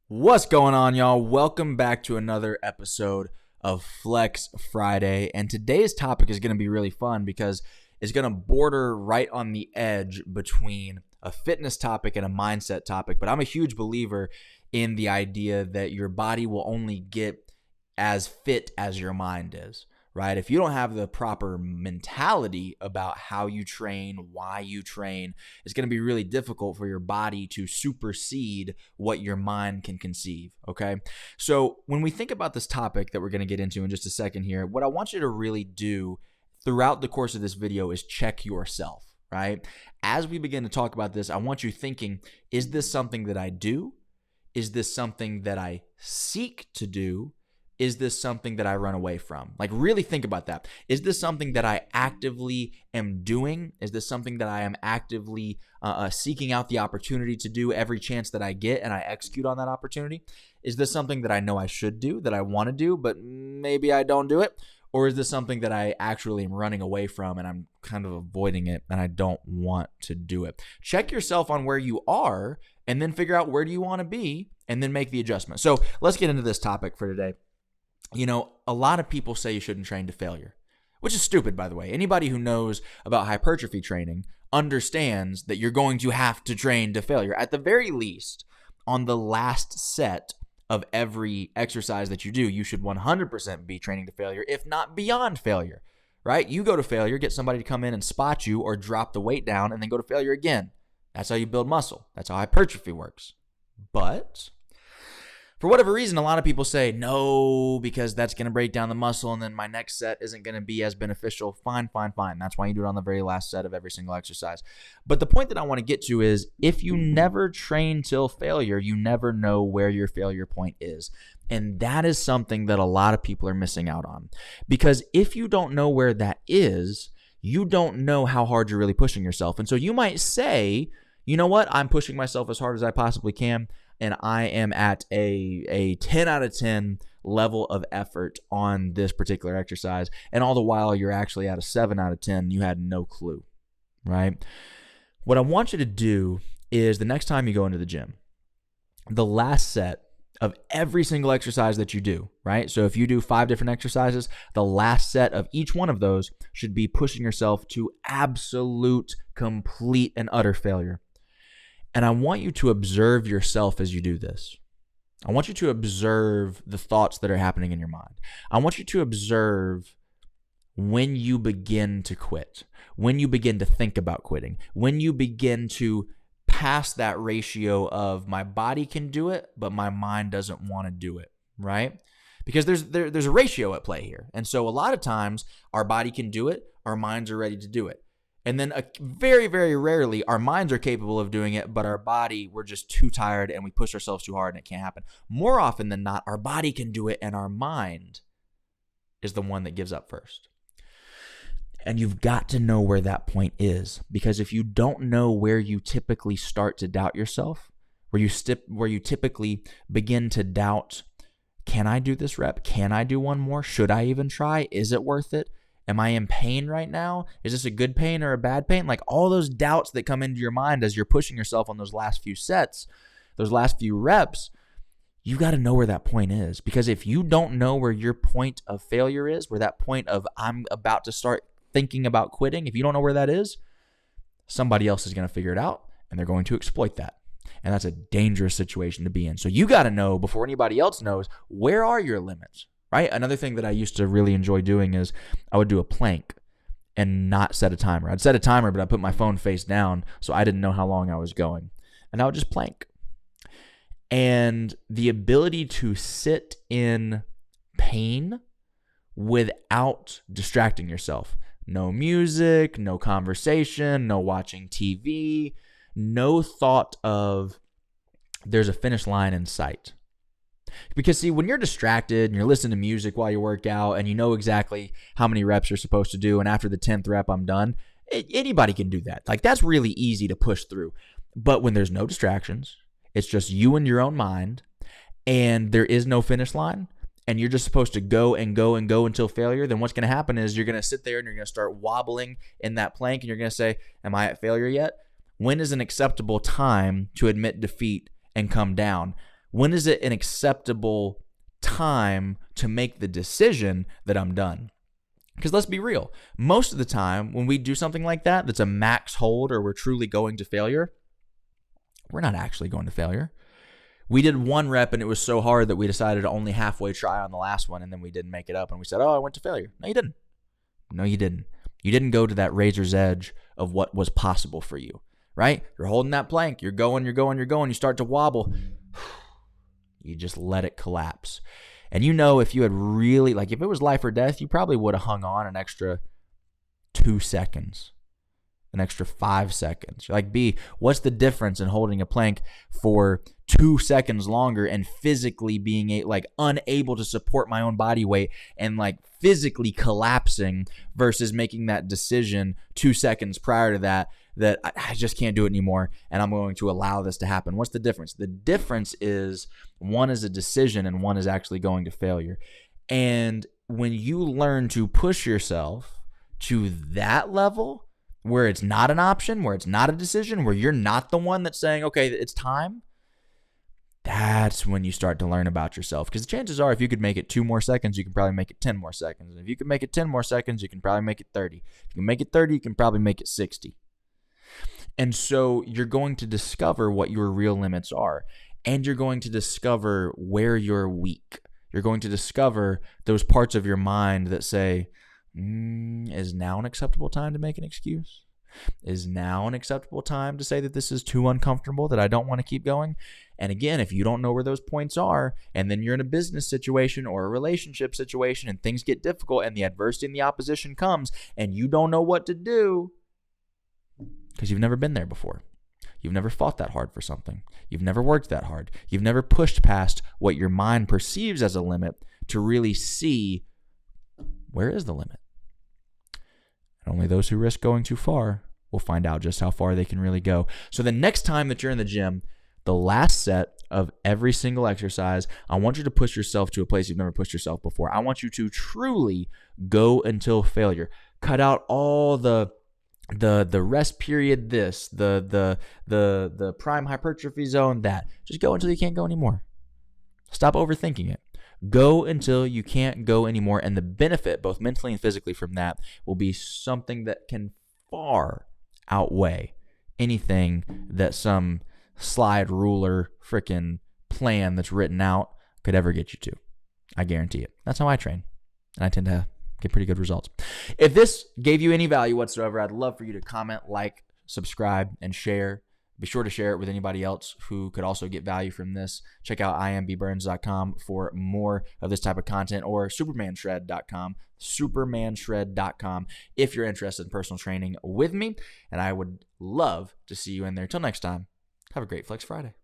What's going on, y'all? Welcome back to another episode of Flex Friday. And today's topic is going to be really fun because it's going to border right on the edge between a fitness topic and a mindset topic. But I'm a huge believer in the idea that your body will only get as fit as your mind is. Right? If you don't have the proper mentality about how you train, why you train, it's going to be really difficult for your body to supersede what your mind can conceive. Okay. So when we think about this topic that we're going to get into in just a second here, what I want you to really do throughout the course of this video is check yourself, right? As we begin to talk about this, I want you thinking, is this something that I do? Is this something that I seek to do? Is this something that I run away from? Like, really think about that. Is this something that I actively am doing? Is this something that I am actively seeking out the opportunity to do every chance that I get and I execute on that opportunity? Is this something that I know I should do, that I want to do, but maybe I don't do it? Or is this something that I actually am running away from and I'm kind of avoiding it and I don't want to do it? Check yourself on where you are and then figure out where do you want to be and then make the adjustment. So let's get into this topic for today. You know, a lot of people say you shouldn't train to failure, which is stupid, by the way. Anybody who knows about hypertrophy training understands that you're going to have to train to failure. At the very least, on the last set of every exercise that you do, you should 100% be training to failure, if not beyond failure, right? You go to failure, get somebody to come in and spot you or drop the weight down and then go to failure again. That's how you build muscle. That's how hypertrophy works. But for whatever reason, a lot of people say, no, because that's going to break down the muscle and then my next set isn't going to be as beneficial. Fine. That's why you do it on the very last set of every single exercise. But the point that I want to get to is if you never train till failure, you never know where your failure point is. And that is something that a lot of people are missing out on. Because if you don't know where that is, you don't know how hard you're really pushing yourself. And so you might say, you know what, I'm pushing myself as hard as I possibly can, and I am at a 10 out of 10 level of effort on this particular exercise. And all the while, you're actually at a 7 out of 10. You had no clue, right? What I want you to do is the next time you go into the gym, the last set of every single exercise that you do, right? So if you do 5 different exercises, the last set of each one of those should be pushing yourself to absolute, complete, and utter failure. And I want you to observe yourself as you do this. I want you to observe the thoughts that are happening in your mind. I want you to observe when you begin to quit, when you begin to think about quitting, when you begin to pass that ratio of my body can do it, but my mind doesn't want to do it, right? Because there's a ratio at play here. And so a lot of times our body can do it, our minds are ready to do it. And then very, very rarely, our minds are capable of doing it, but our body, we're just too tired and we push ourselves too hard and it can't happen. More often than not, our body can do it and our mind is the one that gives up first. And you've got to know where that point is, because if you don't know where you typically start to doubt yourself, where you typically begin to doubt, can I do this rep? Can I do one more? Should I even try? Is it worth it? Am I in pain right now? Is this a good pain or a bad pain? Like all those doubts that come into your mind as you're pushing yourself on those last few sets, those last few reps, you got to know where that point is. Because if you don't know where your point of failure is, where that point of I'm about to start thinking about quitting, if you don't know where that is, somebody else is going to figure it out and they're going to exploit that. And that's a dangerous situation to be in. So you got to know before anybody else knows, where are your limits? Right? Another thing that I used to really enjoy doing is I would do a plank and not set a timer. I'd set a timer, but I put my phone face down so I didn't know how long I was going. And I would just plank. And the ability to sit in pain without distracting yourself. No music, no conversation, no watching TV, no thought of there's a finish line in sight. Because see, when you're distracted and you're listening to music while you work out and you know exactly how many reps you're supposed to do and after the 10th rep I'm done, anybody can do that. Like that's really easy to push through. But when there's no distractions, it's just you and your own mind and there is no finish line and you're just supposed to go and go and go until failure, then what's going to happen is you're going to sit there and you're going to start wobbling in that plank and you're going to say, am I at failure yet? When is an acceptable time to admit defeat and come down? When is it an acceptable time to make the decision that I'm done? Because let's be real, most of the time when we do something like that, that's a max hold or we're truly going to failure, we're not actually going to failure. We did 1 rep and it was so hard that we decided to only halfway try on the last one, and then we didn't make it up and we said, oh, I went to failure. No, you didn't. No, you didn't. You didn't go to that razor's edge of what was possible for you, right? You're holding that plank. You're going. You start to wobble. You just let it collapse. And if you had really, if it was life or death, you probably would have hung on an extra 2 seconds, an extra 5 seconds. You're like, B, what's the difference in holding a plank for 2 seconds longer and physically being unable to support my own body weight and physically collapsing versus making that decision 2 seconds prior to that I just can't do it anymore and I'm going to allow this to happen? What's the difference? The difference is one is a decision and one is actually going to failure. And when you learn to push yourself to that level where it's not an option, where it's not a decision, where you're not the one that's saying, okay, it's time, that's when you start to learn about yourself. Because the chances are if you could make it 2 more seconds, you can probably make it 10 more seconds. And if you can make it 10 more seconds, you can probably make it 30. If you can make it 30, you can probably make it 60. And so you're going to discover what your real limits are. And you're going to discover where you're weak. You're going to discover those parts of your mind that say, is now an acceptable time to make an excuse? Is now an acceptable time to say that this is too uncomfortable, that I don't want to keep going? And again, if you don't know where those points are, and then you're in a business situation or a relationship situation and things get difficult and the adversity and the opposition comes and you don't know what to do because you've never been there before. You've never fought that hard for something. You've never worked that hard. You've never pushed past what your mind perceives as a limit to really see where is the limit. And only those who risk going too far will find out just how far they can really go. So the next time that you're in the gym, the last set of every single exercise, I want you to push yourself to a place you've never pushed yourself before. I want you to truly go until failure. Cut out all the rest period, the prime hypertrophy zone, that. Just go until you can't go anymore. Stop overthinking it. Go until you can't go anymore. And the benefit, both mentally and physically, from that will be something that can far outweigh anything that some slide ruler freaking plan that's written out could ever get you to. I guarantee it. That's how I train. And I tend to get pretty good results. If this gave you any value whatsoever, I'd love for you to comment, subscribe, and share. Be sure to share it with anybody else who could also get value from this. Check out imbburns.com for more of this type of content, or supermanshred.com if you're interested in personal training with me. And I would love to see you in there. Till next time, have a great Flex Friday.